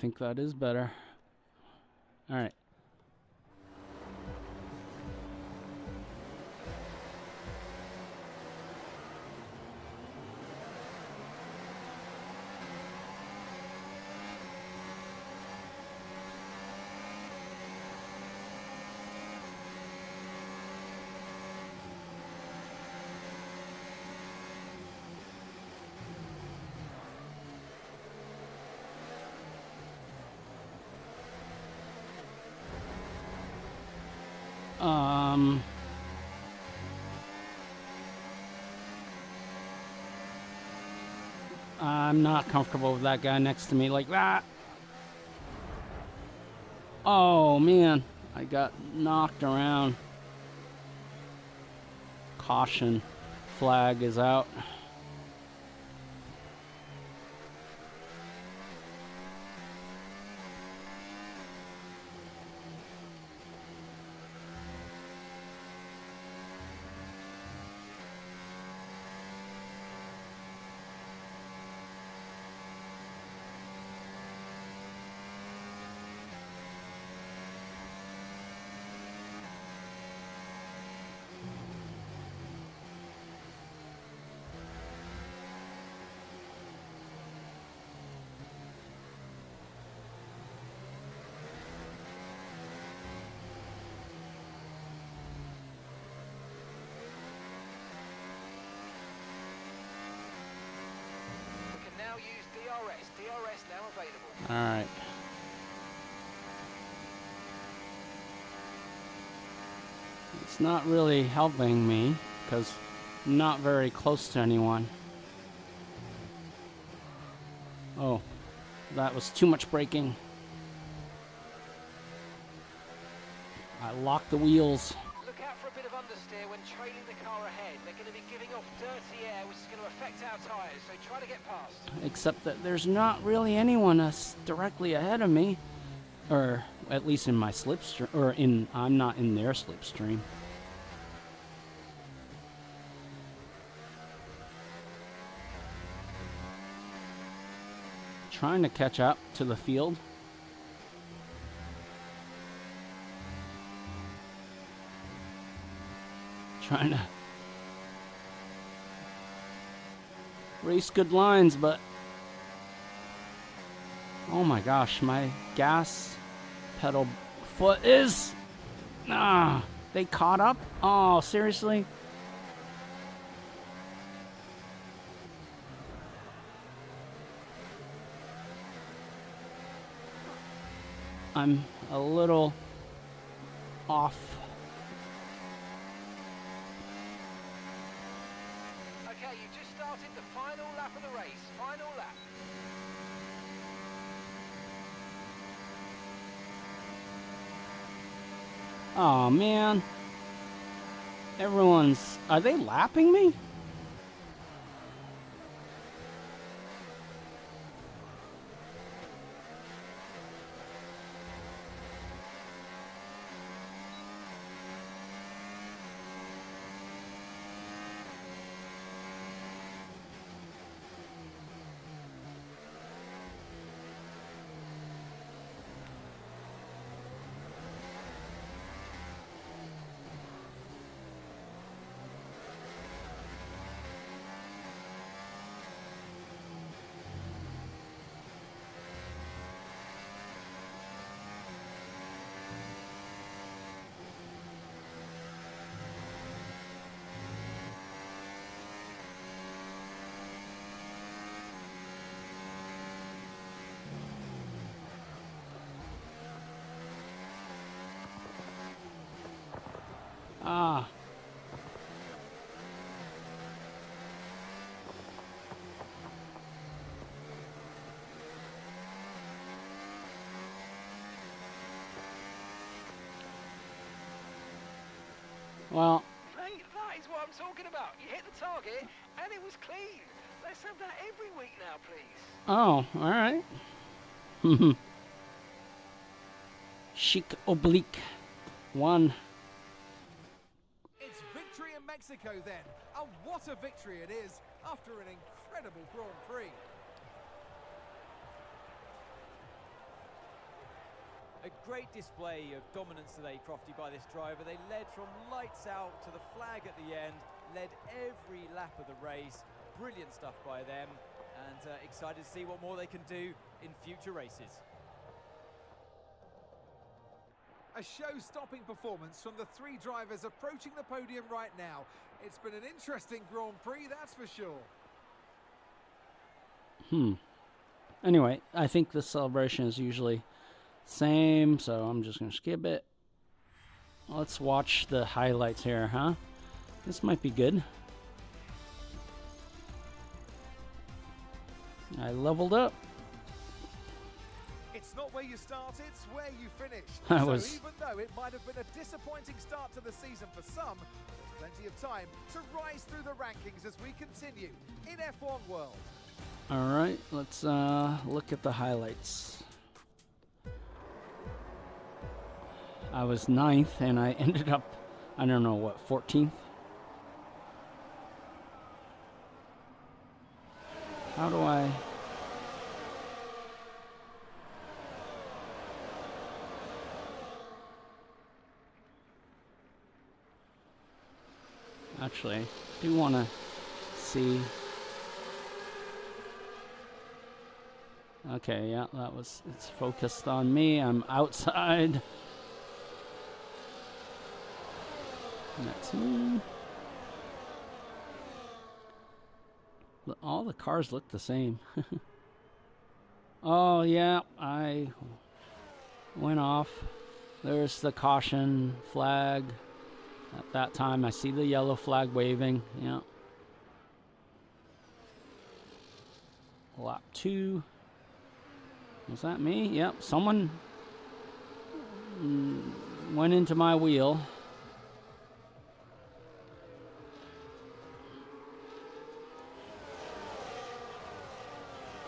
think that is better. All right. I'm not comfortable with that guy next to me like that. Oh, man. I got knocked around. Caution. Flag is out. Now use DRS. DRS now available. All right. It's not really helping me because I'm not very close to anyone. Oh, that was too much braking. I locked the wheels. Look out for a bit of understeer when trailing the car ahead. They're going to be giving off dirty air, which is going to affect our tyres, so try to get past. Except that there's not really anyone directly ahead of me. Or at least in my slipstream. Or I'm not in their slipstream. Trying to catch up to the field. Trying to race good lines, but oh my gosh, my gas pedal foot is they caught up. Oh, seriously? I'm a little off. Okay, you just started the final lap of the race. Final lap. Oh man. Are they lapping me? Ah. Well, Mate, that is what I'm talking about. You hit the target and it was clean. Let's have that every week now, please. oh, all right. Chic oblique. One. It's victory in Mexico then, and what a victory it is after an incredible Grand Prix. A great display of dominance today, Crofty, by this driver. They led from lights out to the flag at the end, led every lap of the race. Brilliant stuff by them, and excited to see what more they can do in future races. A show-stopping performance from the three drivers approaching the podium right now. It's been an interesting Grand Prix, that's for sure. Anyway, I think the celebration is usually same, so I'm just going to skip it. Let's watch the highlights here, huh? This might be good. I leveled up. It's not where you started, it's where you finished. I So was- even though it might have been a disappointing start to the season for some, there's plenty of time to rise through the rankings as we continue in F1 World. All right, let's look at the highlights. I was 9th, and I ended up, I don't know, what, 14th? How do I... Actually, I do want to see... Okay, yeah, it's focused on me. I'm outside. That's me. All the cars look the same. Oh, yeah, I went off. There's the caution flag. At that time, I see the yellow flag waving. Yeah. Lap 2. Was that me? Yep, someone went into my wheel.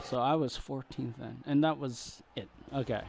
So I was 14th then, and that was it. Okay.